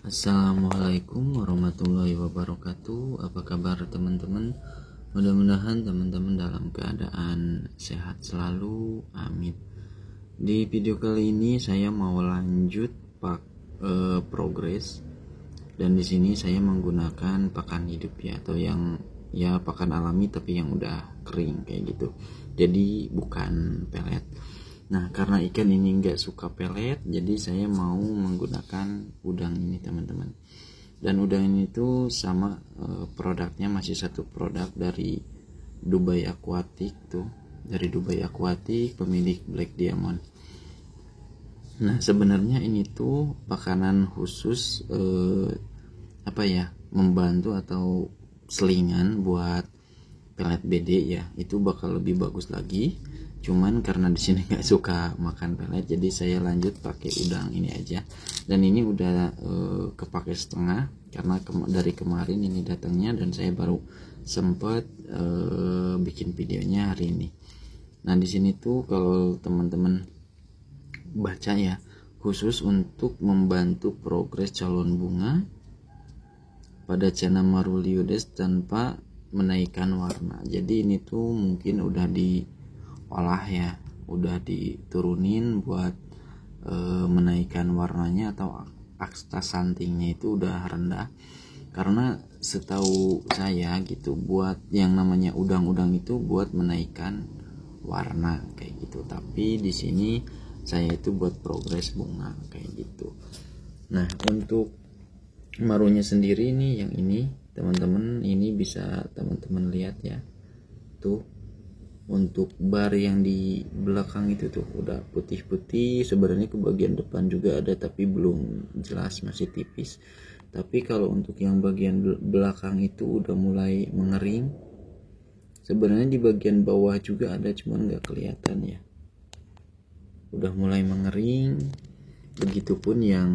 Assalamualaikum warahmatullahi wabarakatuh. Apa kabar teman-teman? Mudah-mudahan teman-teman dalam keadaan sehat selalu. Amin. Di video kali ini saya mau lanjut progres, dan di sini saya menggunakan pakan hidup ya, atau yang pakan alami tapi yang udah kering kayak gitu. Jadi bukan pelet. Nah, karena ikan ini nggak suka pelet, jadi saya mau menggunakan udang ini teman-teman. Dan udang ini tuh sama produknya masih satu produk dari Dubai Aquatic tuh, dari Dubai Aquatic pemilik Black Diamond. Nah, sebenarnya ini tuh pakanan khusus membantu atau selingan buat pelet BD ya. Itu bakal lebih bagus lagi. Cuman karena di sini nggak suka makan pelet, jadi saya lanjut pakai udang ini aja. Dan ini udah kepake setengah karena dari kemarin ini datangnya, dan saya baru sempat bikin videonya hari ini. Nah, di sini tuh kalau teman-teman baca ya, khusus untuk membantu progres calon bunga pada Channa Marulioides tanpa menaikkan warna. Jadi ini tuh mungkin udah diolah ya, udah diturunin buat menaikkan warnanya, atau astaxanthingnya itu udah rendah. Karena setahu saya gitu, buat yang namanya udang-udang itu buat menaikkan warna kayak gitu. Tapi di sini saya itu buat progres bunga kayak gitu. Nah, untuk marunya sendiri nih, yang ini teman-teman, ini bisa teman-teman lihat ya tuh, untuk bar yang di belakang itu tuh udah putih-putih. Sebenarnya ke bagian depan juga ada tapi belum jelas, masih tipis. Tapi kalau untuk yang bagian belakang itu udah mulai mengering. Sebenarnya di bagian bawah juga ada, cuman nggak kelihatan ya, udah mulai mengering. Begitupun yang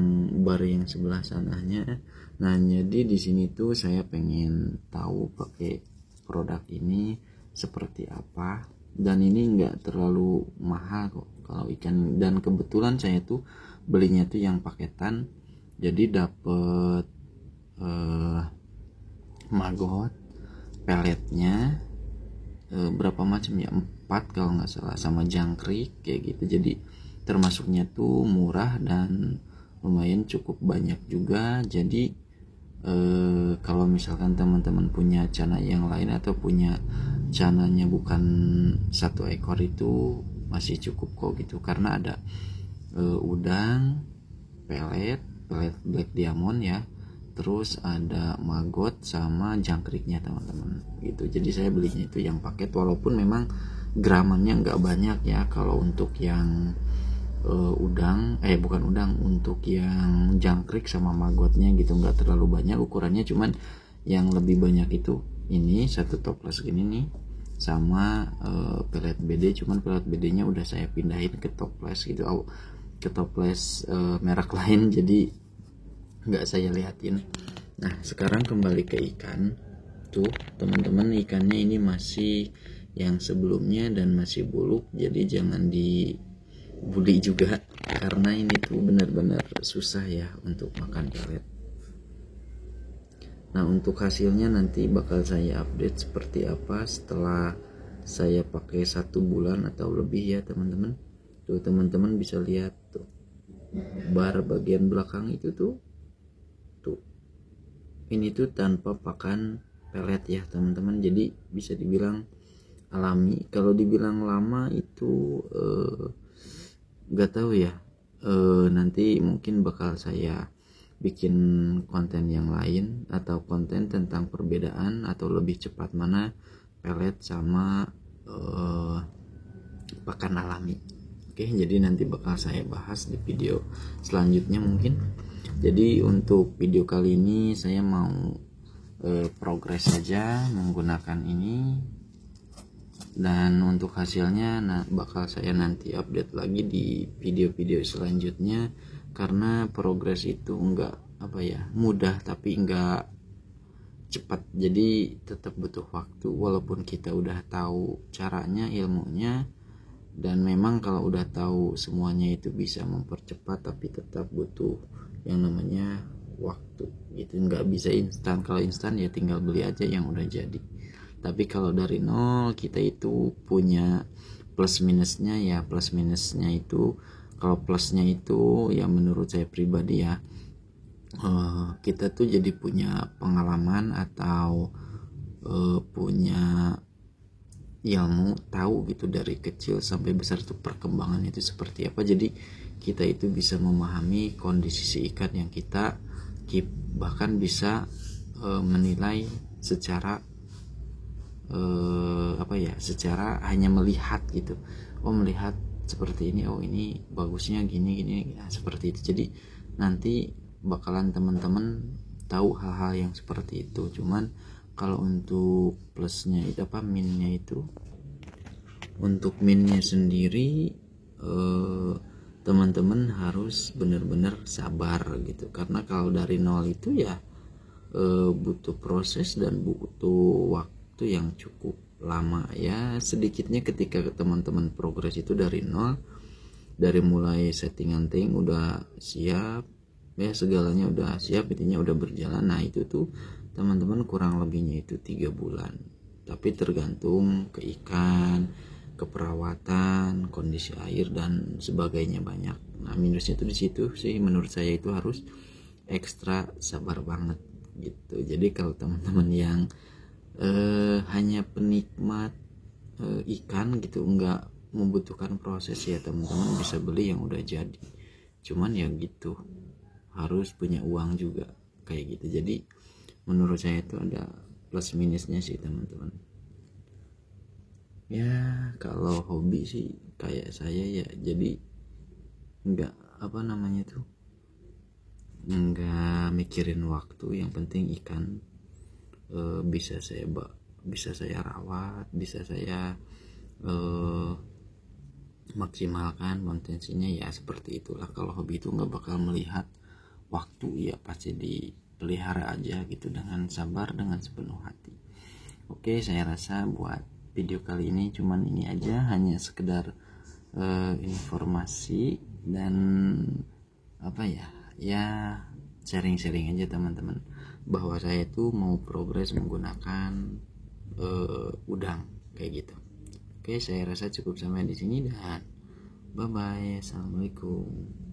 bar yang sebelah sananya. Nah, jadi di sini tuh saya pengen tahu pakai produk ini seperti apa, dan ini nggak terlalu mahal kok kalau ikan. Dan kebetulan saya tuh belinya tuh yang paketan, jadi dapet maggot peletnya berapa macam ya, 4 kalau nggak salah, sama jangkrik kayak gitu. Jadi termasuknya tuh murah dan lumayan cukup banyak juga. Jadi kalau misalkan teman-teman punya Channa yang lain atau punya Channanya bukan satu ekor, itu masih cukup kok gitu, karena ada udang, pelet Black Diamond ya, terus ada maggot sama jangkriknya teman-teman gitu. Jadi saya belinya itu yang paket, walaupun memang gramannya nggak banyak ya. Kalau untuk yang untuk yang jangkrik sama maggotnya gitu nggak terlalu banyak ukurannya. Cuman yang lebih banyak itu ini satu toples gini nih, sama pelet BD. Cuman pelet BD nya udah saya pindahin ke toples gitu, ke toples merek lain, jadi nggak saya liatin. Nah, sekarang kembali ke ikan tuh teman-teman. Ikannya ini masih yang sebelumnya dan masih buluk, jadi jangan dibully juga, karena ini tuh benar-benar susah ya untuk makan pelet. Nah, untuk hasilnya nanti bakal saya update seperti apa setelah saya pakai 1 bulan atau lebih ya teman-teman. Tuh teman-teman bisa lihat tuh, bar bagian belakang itu tuh ini tuh tanpa pakan pelet ya teman-teman. Jadi bisa dibilang alami. Kalau dibilang lama itu nggak tahu ya, nanti mungkin bakal saya bikin konten yang lain, atau konten tentang perbedaan atau lebih cepat mana pelet sama pakan alami. Oke, jadi nanti bakal saya bahas di video selanjutnya mungkin. Jadi untuk video kali ini saya mau progres saja menggunakan ini, dan untuk hasilnya bakal saya nanti update lagi di video-video selanjutnya. Karena progres itu enggak mudah, tapi enggak cepat, jadi tetap butuh waktu. Walaupun kita udah tahu caranya, ilmunya, dan memang kalau udah tahu semuanya itu bisa mempercepat, tapi tetap butuh yang namanya waktu gitu, nggak bisa instan. Kalau instan ya tinggal beli aja yang udah jadi, tapi kalau dari nol kita itu punya plus minusnya. Ya plus minusnya itu, kalau plusnya itu ya menurut saya pribadi ya, kita tuh jadi punya pengalaman atau punya ilmu, tahu gitu dari kecil sampai besar tuh perkembangan itu seperti apa. Jadi kita itu bisa memahami kondisi si ikan yang kita keep, bahkan bisa menilai secara secara hanya melihat gitu. Oh melihat seperti ini, oh ini bagusnya gini gini ya, seperti itu. Jadi nanti bakalan teman-teman tahu hal-hal yang seperti itu. Cuman kalau untuk plusnya itu minnya itu, untuk minnya sendiri teman-teman harus benar-benar sabar gitu, karena kalau dari nol itu ya butuh proses dan butuh waktu yang cukup lama ya. Sedikitnya ketika teman-teman progres itu dari nol, dari mulai settingan tank udah siap ya, segalanya udah siap, intinya udah berjalan. Nah itu tuh teman-teman kurang lebihnya itu 3 bulan, tapi tergantung ke ikan, ke perawatan, kondisi air dan sebagainya banyak. Nah minusnya tuh di situ sih menurut saya, itu harus ekstra sabar banget gitu. Jadi kalau teman-teman yang hanya penikmat ikan gitu, nggak membutuhkan proses, ya teman-teman bisa beli yang udah jadi. Cuman ya gitu, harus punya uang juga kayak gitu. Jadi menurut saya itu ada plus minusnya sih teman-teman. Ya kalau hobi sih kayak saya ya, jadi nggak nggak mikirin waktu, yang penting ikan bisa saya rawat, bisa saya maksimalkan potensinya ya, seperti itulah. Kalau hobi itu nggak bakal melihat waktu ya, pasti dipelihara aja gitu dengan sabar, dengan sepenuh hati. Oke, saya rasa buat video kali ini cuman ini aja, hanya sekedar informasi dan sharing-sharing aja teman-teman, bahwa saya itu mau progres menggunakan udang kayak gitu. Oke, saya rasa cukup sampai di sini dan bye bye. Assalamualaikum.